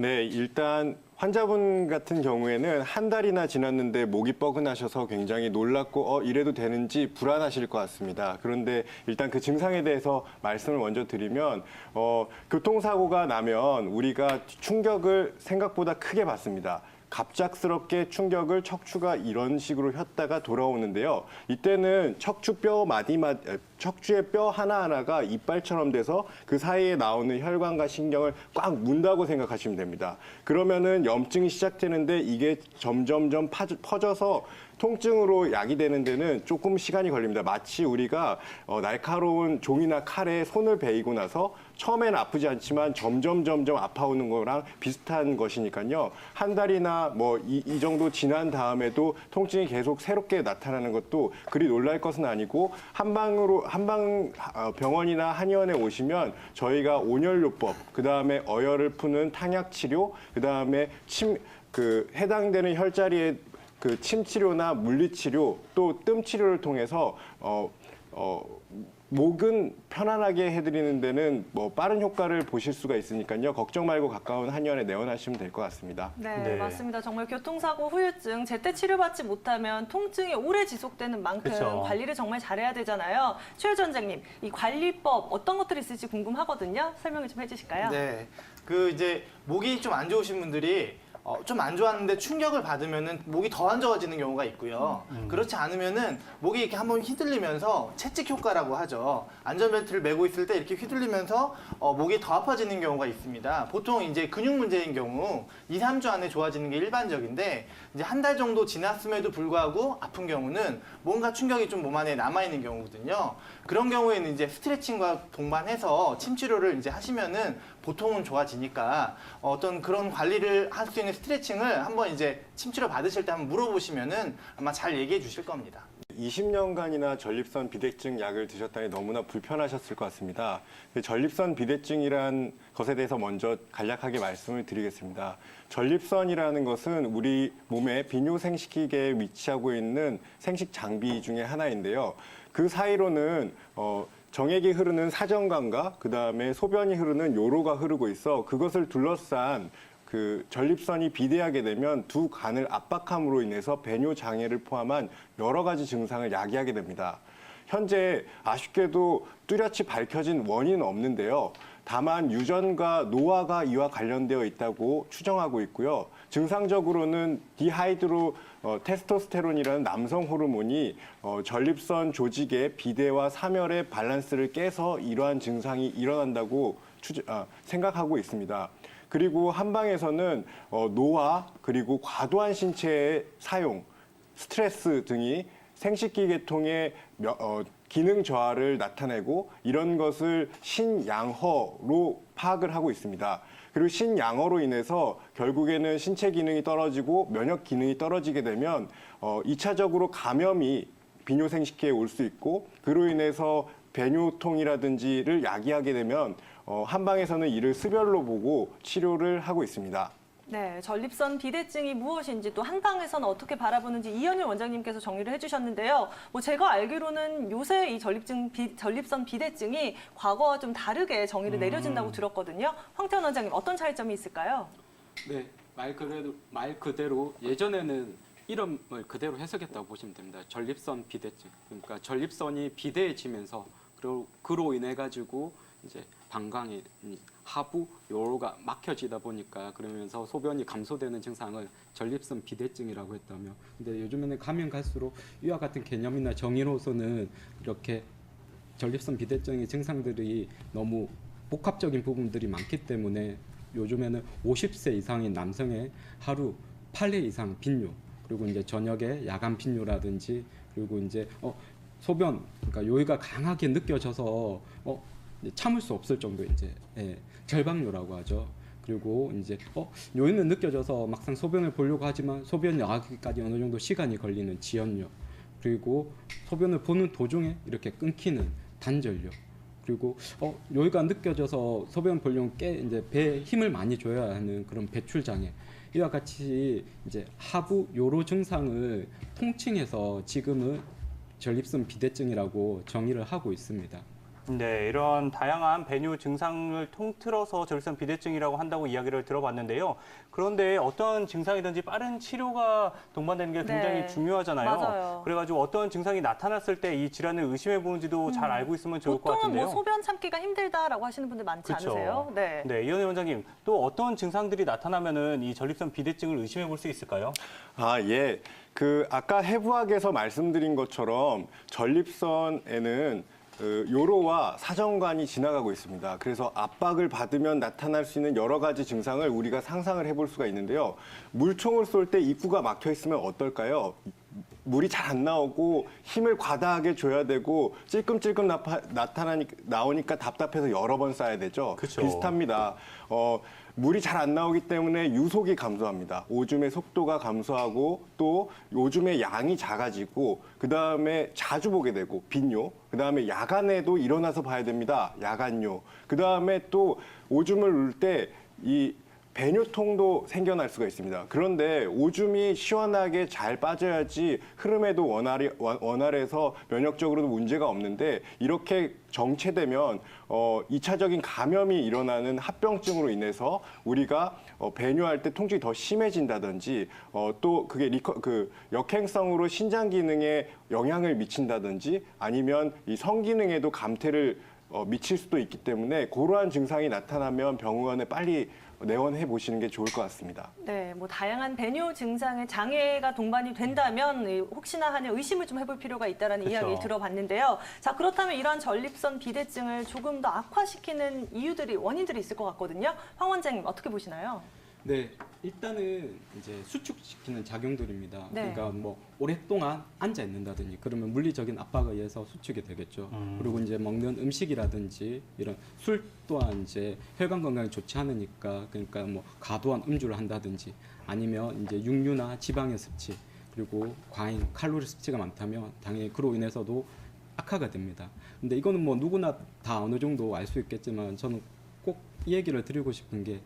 네, 일단 환자분 같은 경우에는 한 달이나 지났는데 목이 뻐근하셔서 굉장히 놀랍고 이래도 되는지 불안하실 것 같습니다. 그런데 일단 그 증상에 대해서 말씀을 먼저 드리면 교통사고가 나면 우리가 충격을 생각보다 크게 받습니다. 갑작스럽게 충격을 척추가 이런 식으로 혔다가 돌아오는데요. 이때는 척추의 뼈 하나하나가 이빨처럼 돼서 그 사이에 나오는 혈관과 신경을 꽉 문다고 생각하시면 됩니다. 그러면은 염증이 시작되는데 이게 점점점 퍼져서 통증으로 야기되는 데는 조금 시간이 걸립니다. 마치 우리가 날카로운 종이나 칼에 손을 베이고 나서 처음에는 아프지 않지만 점점 아파오는 거랑 비슷한 것이니까요. 한 달이나 이 정도 지난 다음에도 통증이 계속 새롭게 나타나는 것도 그리 놀랄 것은 아니고 병원이나 한의원에 오시면 저희가 온열요법, 그다음에 어혈을 푸는 탕약 치료, 그다음에 해당되는 혈자리에 침 치료나 물리 치료 또 뜸 치료를 통해서 목은 편안하게 해드리는 데는 빠른 효과를 보실 수가 있으니까요. 걱정 말고 가까운 한의원에 내원하시면 될 것 같습니다. 네, 맞습니다. 정말 교통사고 후유증 제때 치료받지 못하면 통증이 오래 지속되는 만큼 그쵸. 관리를 정말 잘해야 되잖아요. 최 원장님, 이 관리법 어떤 것들이 있을지 궁금하거든요. 설명을 좀 해주실까요? 네, 이제 목이 좀 안 좋으신 분들이 좀 안 좋았는데 충격을 받으면은 목이 더 안 좋아지는 경우가 있고요. 그렇지 않으면은 목이 이렇게 한번 휘둘리면서 채찍 효과라고 하죠. 안전벨트를 메고 있을 때 이렇게 휘둘리면서 목이 더 아파지는 경우가 있습니다. 보통 이제 근육 문제인 경우 2, 3주 안에 좋아지는 게 일반적인데 이제 한 달 정도 지났음에도 불구하고 아픈 경우는 뭔가 충격이 좀 몸 안에 남아 있는 경우거든요. 그런 경우에는 이제 스트레칭과 동반해서 침 치료를 이제 하시면은 보통은 좋아지니까 어떤 그런 관리를 할 수 있는 스트레칭을 한번 이제 침 치료 받으실 때 한번 물어보시면은 아마 잘 얘기해 주실 겁니다. 20년간이나 전립선 비대증 약을 드셨다니 너무나 불편하셨을 것 같습니다. 전립선 비대증이란 것에 대해서 먼저 간략하게 말씀을 드리겠습니다. 전립선이라는 것은 우리 몸의 비뇨생식기계에 위치하고 있는 생식 장비 중에 하나인데요. 그 사이로는 정액이 흐르는 사정관과 그다음에 소변이 흐르는 요로가 흐르고 있어 그것을 둘러싼 전립선이 비대하게 되면 두 간을 압박함으로 인해서 배뇨 장애를 포함한 여러 가지 증상을 야기하게 됩니다. 현재 아쉽게도 뚜렷이 밝혀진 원인은 없는데요. 다만 유전과 노화가 이와 관련되어 있다고 추정하고 있고요. 증상적으로는 디하이드로 테스토스테론이라는 남성 호르몬이 전립선 조직의 비대와 사멸의 밸런스를 깨서 이러한 증상이 일어난다고 생각하고 있습니다. 그리고 한방에서는 노화 그리고 과도한 신체의 사용, 스트레스 등이 생식기 계통의 기능 저하를 나타내고 이런 것을 신양허로 파악을 하고 있습니다. 그리고 신양허로 인해서 결국에는 신체 기능이 떨어지고 면역 기능이 떨어지게 되면 2차적으로 감염이 비뇨생식기에 올 수 있고 그로 인해서 배뇨통이라든지를 야기하게 되면 한방에서는 이를 습열로 보고 치료를 하고 있습니다. 네, 전립선 비대증이 무엇인지 또 한방에서는 어떻게 바라보는지 이현일 원장님께서 정리를 해주셨는데요. 제가 알기로는 요새 이 전립선 비대증이 과거와 좀 다르게 정의를 내려진다고 들었거든요. 황태원 원장님, 어떤 차이점이 있을까요? 네, 말 그대로 예전에는 이름을 그대로 해석했다고 보시면 됩니다. 전립선 비대증. 그러니까 전립선이 비대해지면서 그로 인해 가지고 이제 방광이 하부 요로가 막혀지다 보니까 그러면서 소변이 감소되는 증상을 전립선 비대증이라고 했다며. 근데 요즘에는 가면 갈수록 이와 같은 개념이나 정의로서는 이렇게 전립선 비대증의 증상들이 너무 복합적인 부분들이 많기 때문에 요즘에는 50세 이상인 남성의 하루 8회 이상 빈뇨, 그리고 이제 저녁에 야간 빈뇨라든지, 그리고 이제 소변, 그러니까 요의가 강하게 느껴져서 참을 수 없을 정도 이제 절박뇨라고 하죠. 그리고 이제 요의는 느껴져서 막상 소변을 보려고 하지만 소변이 나가기까지 어느 정도 시간이 걸리는 지연뇨, 그리고 소변을 보는 도중에 이렇게 끊기는 단절뇨, 그리고 요의가 느껴져서 소변 보려면 이제 배에 힘을 많이 줘야 하는 그런 배출 장애, 이와 같이 이제 하부 요로 증상을 통칭해서 지금은 전립선 비대증이라고 정의를 하고 있습니다. 네, 이런 다양한 배뇨 증상을 통틀어서 전립선 비대증이라고 한다고 이야기를 들어봤는데요. 그런데 어떤 증상이든지 빠른 치료가 동반되는 게 굉장히 네, 중요하잖아요. 맞아요. 그래가지고 어떤 증상이 나타났을 때 이 질환을 의심해 보는지도 잘 알고 있으면 좋을 것 보통은 같은데요. 뭐 소변 참기가 힘들다라고 하시는 분들 많지 그쵸. 않으세요? 네. 네, 이현희 원장님, 또 어떤 증상들이 나타나면은 이 전립선 비대증을 의심해 볼 수 있을까요? 아, 예. 아까 해부학에서 말씀드린 것처럼 전립선에는 요로와 사정관이 지나가고 있습니다. 그래서 압박을 받으면 나타날 수 있는 여러 가지 증상을 우리가 상상을 해볼 수가 있는데요. 물총을 쏠 때 입구가 막혀 있으면 어떨까요? 물이 잘 안 나오고 힘을 과다하게 줘야 되고 찔끔찔끔 나오니까 답답해서 여러 번 쏴야 되죠. 그쵸. 비슷합니다. 물이 잘 안 나오기 때문에 유속이 감소합니다. 오줌의 속도가 감소하고 또 오줌의 양이 작아지고 그다음에 자주 보게 되고 빈뇨, 그다음에 야간에도 일어나서 봐야 됩니다. 야간뇨. 그다음에 또 오줌을 울 때 이 배뇨통도 생겨날 수가 있습니다. 그런데 오줌이 시원하게 잘 빠져야지 흐름에도 원활해서 면역적으로도 문제가 없는데 이렇게 정체되면 2차적인 감염이 일어나는 합병증으로 인해서 우리가 배뇨할 때 통증이 더 심해진다든지 또 그게 역행성으로 신장 기능에 영향을 미친다든지 아니면 이 성기능에도 감퇴를 미칠 수도 있기 때문에 그러한 증상이 나타나면 병원에 빨리 내원해 보시는 게 좋을 것 같습니다. 네, 뭐 다양한 배뇨 증상에 장애가 동반이 된다면 혹시나 하는 의심을 좀 해볼 필요가 있다는 그쵸. 이야기 들어봤는데요. 자, 그렇다면 이러한 전립선 비대증을 조금 더 악화시키는 이유들이 원인들이 있을 것 같거든요. 황 원장님 어떻게 보시나요? 네, 일단은 이제 수축시키는 작용들입니다. 네. 그러니까 뭐 오랫동안 앉아 있는다든지 그러면 물리적인 압박에 의해서 수축이 되겠죠. 그리고 이제 먹는 음식이라든지 이런 술 또한 이제 혈관 건강에 좋지 않으니까 그러니까 뭐 과도한 음주를 한다든지 아니면 이제 육류나 지방의 섭취 그리고 과잉 칼로리 섭취가 많다면 당연히 그로 인해서도 악화가 됩니다. 근데 이거는 뭐 누구나 다 어느 정도 알 수 있겠지만 저는 꼭 이 얘기를 드리고 싶은 게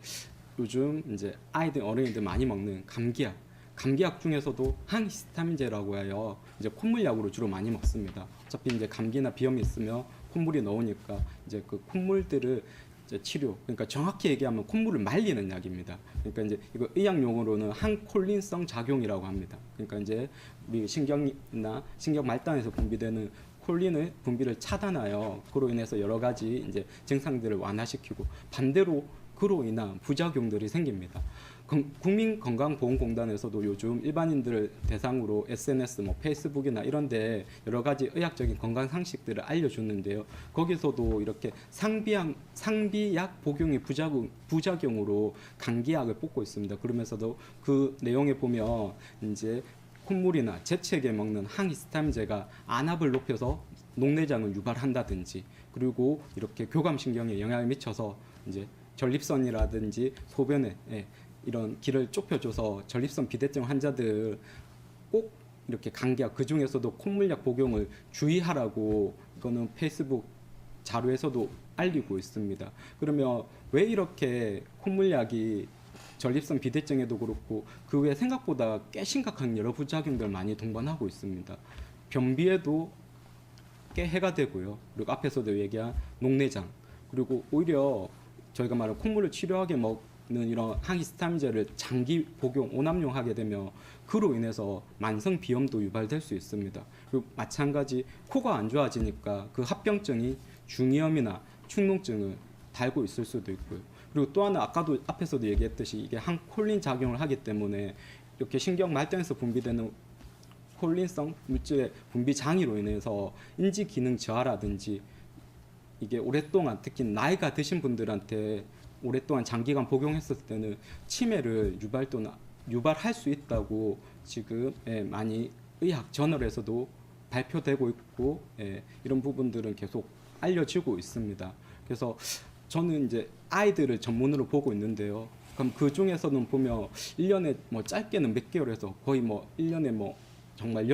요즘 이제 아이들 어린이들 많이 먹는 감기약 중에서도 항히스타민제라고 해요. 이제 콧물약으로 주로 많이 먹습니다. 어차피 이제 감기나 비염이 있으면 콧물이 나오니까 이제 그 콧물들을 이제 치료. 그러니까 정확히 얘기하면 콧물을 말리는 약입니다. 그러니까 이제 이거 의학 용어로는 항콜린성 작용이라고 합니다. 그러니까 이제 우리 신경이나 신경 말단에서 분비되는 콜린의 분비를 차단하여 그로 인해서 여러 가지 이제 증상들을 완화시키고 반대로 그로 인한 부작용들이 생깁니다. 국민건강보험공단에서도 요즘 일반인들을 대상으로 SNS, 뭐 페이스북이나 이런데 여러 가지 의학적인 건강 상식들을 알려주는데요. 거기서도 이렇게 상비약 복용이 부작용으로 감기약을 뽑고 있습니다. 그러면서도 그 내용에 보면 이제 콧물이나 재채기에 먹는 항히스타민제가 안압을 높여서 녹내장을 유발한다든지 그리고 이렇게 교감신경에 영향을 미쳐서 이제 전립선이라든지 소변에 이런 길을 좁혀줘서 전립선 비대증 환자들 꼭 이렇게 감기약 그 중에서도 콧물약 복용을 주의하라고 이거는 페이스북 자료에서도 알리고 있습니다. 그러면 왜 이렇게 콧물약이 전립선 비대증에도 그렇고 그 외에 생각보다 꽤 심각한 여러 부작용들 많이 동반하고 있습니다. 변비에도 꽤 해가 되고요. 그리고 앞에서도 얘기한 녹내장 그리고 오히려 저희가 말하는 콧물을 치료하게 먹는 이런 항히스타민제를 장기 복용, 오남용하게 되면 그로 인해서 만성 비염도 유발될 수 있습니다. 그리고 마찬가지 코가 안 좋아지니까 그 합병증이 중이염이나 축농증을 달고 있을 수도 있고요. 그리고 또 하나 아까도 앞에서도 얘기했듯이 이게 항콜린 작용을 하기 때문에 이렇게 신경 말단에서 분비되는 콜린성 물질의 분비 장애로 인해서 인지 기능 저하라든지 이게 오랫동안 특히 나이가 드신 분들한테 오랫동안 장기간 복용했을 때는 치매를 유발할 수 있다고 지금 많이 의학 저널에서도 발표되고 있고 이런 부분들은 계속 알려지고 있습니다. 그래서 저는 이제 아이들을 전문으로 보고 있는데요. 그럼 그 중에서는 보면 1년에 뭐 짧게는 몇 개월에서 거의 뭐 1년에 뭐 정말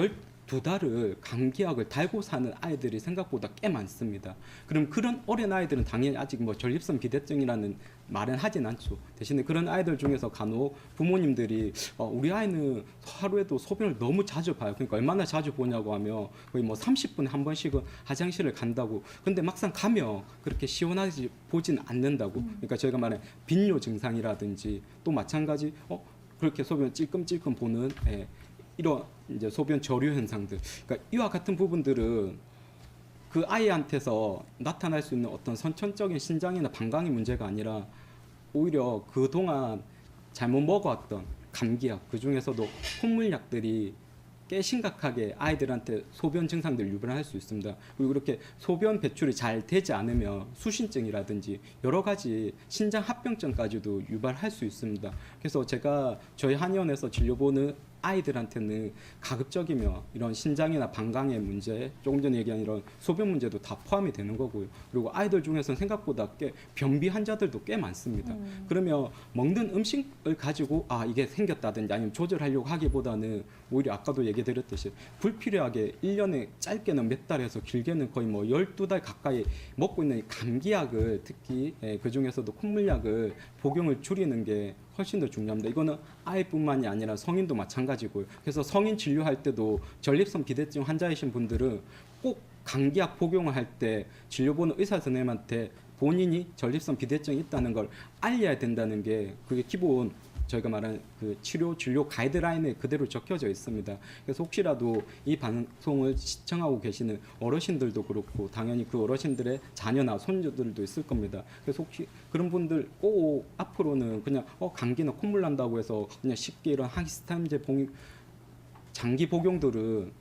2달을 감기약을 달고 사는 아이들이 생각보다 꽤 많습니다. 그럼 그런 어린 아이들은 당연히 아직 뭐 전립선 비대증이라는 말은 하진 않죠. 대신에 그런 아이들 중에서 간혹 부모님들이 우리 아이는 하루에도 소변을 너무 자주 봐요. 그러니까 얼마나 자주 보냐고 하면 거의 뭐 30분에 한 번씩은 화장실을 간다고. 근데 막상 가면 그렇게 시원하지 보진 않는다고. 그러니까 저희가 말하는 빈뇨 증상이라든지 또 마찬가지 그렇게 소변 찔끔찔끔 보는 이런 이제 소변 저류 현상들. 그러니까 이와 같은 부분들은 그 아이한테서 나타날 수 있는 어떤 선천적인 신장이나 방광의 문제가 아니라 오히려 그동안 잘못 먹어왔던 감기약, 그 중에서도 콧물약들이 꽤 심각하게 아이들한테 소변 증상들을 유발할 수 있습니다. 그리고 이렇게 소변 배출이 잘 되지 않으면 수신증이라든지 여러 가지 신장 합병증까지도 유발할 수 있습니다. 그래서 제가 저희 한의원에서 진료보는 아이들한테는 가급적이면 이런 신장이나 방광의 문제, 조금 전에 얘기한 이런 소변 문제도 다 포함이 되는 거고요. 그리고 아이들 중에서는 생각보다 꽤 변비 환자들도 꽤 많습니다. 그러면 먹는 음식을 가지고 이게 생겼다든지 아니면 조절하려고 하기보다는 오히려 아까도 얘기 드렸듯이 불필요하게 1년에 짧게는 몇 달에서 길게는 거의 뭐 12달 가까이 먹고 있는 이 감기약을 특히 그 중에서도 콧물약을 복용을 줄이는 게 훨씬 더 중요합니다. 이거는 아이뿐만이 아니라 성인도 마찬가지고요. 그래서 성인 진료할 때도 전립선 비대증 환자이신 분들은 꼭 감기약 복용을 할 때 진료보는 의사 선생님한테 본인이 전립선 비대증이 있다는 걸 알려야 된다는 게 그게 기본 저희가 말하는 그 치료 진료 가이드라인에 그대로 적혀져 있습니다. 그래서 혹시라도 이 방송을 시청하고 계시는 어르신들도 그렇고 당연히 그 어르신들의 자녀나 손주들도 있을 겁니다. 그래서 혹시 그런 분들 꼭 앞으로는 그냥 감기나 콧물 난다고 해서 그냥 쉽게 이런 항히스타민제 장기 복용들은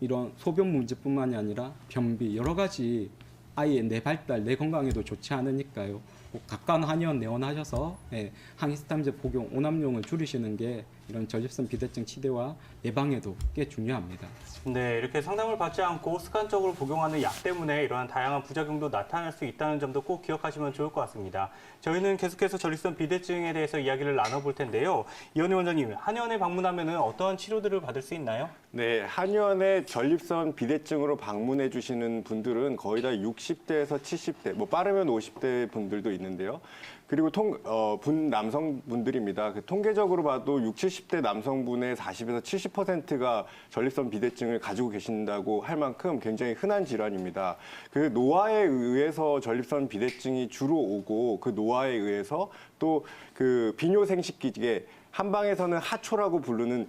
이런 소변 문제뿐만이 아니라 변비 여러 가지 아이의 뇌 발달, 뇌 건강에도 좋지 않으니까요. 꼭 가까운 한의원 내원하셔서 항히스타민제 복용, 오남용을 줄이시는 게 이런 전립선 비대증 치료와 예방에도 꽤 중요합니다. 네, 이렇게 상담을 받지 않고 습관적으로 복용하는 약 때문에 이러한 다양한 부작용도 나타날 수 있다는 점도 꼭 기억하시면 좋을 것 같습니다. 저희는 계속해서 전립선 비대증에 대해서 이야기를 나눠볼 텐데요. 이현희 원장님, 한의원에 방문하면 어떠한 치료들을 받을 수 있나요? 네, 한의원에 전립선 비대증으로 방문해 주시는 분들은 거의 다 60대에서 70대, 뭐 빠르면 50대 분들도 있는데요. 그리고 남성분들입니다. 통계적으로 봐도 60, 70대 남성분의 40에서 70%가 전립선 비대증을 가지고 계신다고 할 만큼 굉장히 흔한 질환입니다. 그 노화에 의해서 전립선 비대증이 주로 오고 그 노화에 의해서 또 그 비뇨생식기계 한방에서는 하초라고 부르는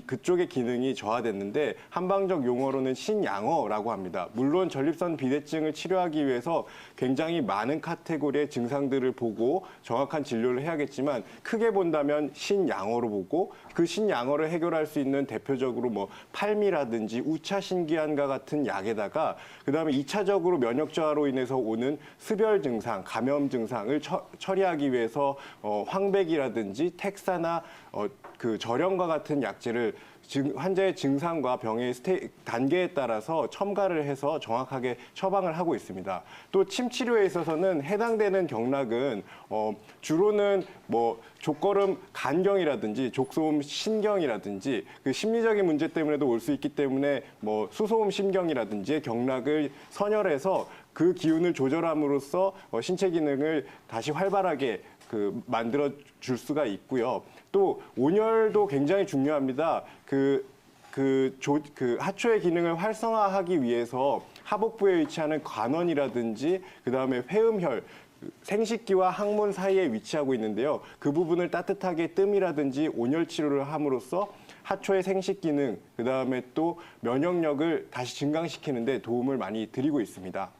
그쪽의 기능이 저하됐는데 한방적 용어로는 신양어라고 합니다. 물론 전립선 비대증을 치료하기 위해서 굉장히 많은 카테고리의 증상들을 보고 정확한 진료를 해야겠지만 크게 본다면 신양어로 보고 그 신양어를 해결할 수 있는 대표적으로 뭐 팔미라든지 우차신기한과 같은 약에다가 그다음에 2차적으로 면역 저하로 인해서 오는 습열 증상, 감염 증상을 처리하기 위해서 황백이라든지 텍사나 그 절염과 같은 약제를 환자의 증상과 병의 단계에 따라서 첨가를 해서 정확하게 처방을 하고 있습니다. 또 침 치료에 있어서는 해당되는 경락은 주로는 뭐 족걸음 간경이라든지 족소음 신경이라든지 그 심리적인 문제 때문에도 올 수 있기 때문에 뭐 수소음 신경이라든지 경락을 선열해서 그 기운을 조절함으로써 신체 기능을 다시 활발하게 만들어 줄 수가 있고요. 또 온열도 굉장히 중요합니다. 하초의 기능을 활성화하기 위해서 하복부에 위치하는 관원이라든지 그다음에 회음혈 생식기와 항문 사이에 위치하고 있는데요. 그 부분을 따뜻하게 뜸이라든지 온열 치료를 함으로써 하초의 생식 기능, 그다음에 또 면역력을 다시 증강시키는 데 도움을 많이 드리고 있습니다.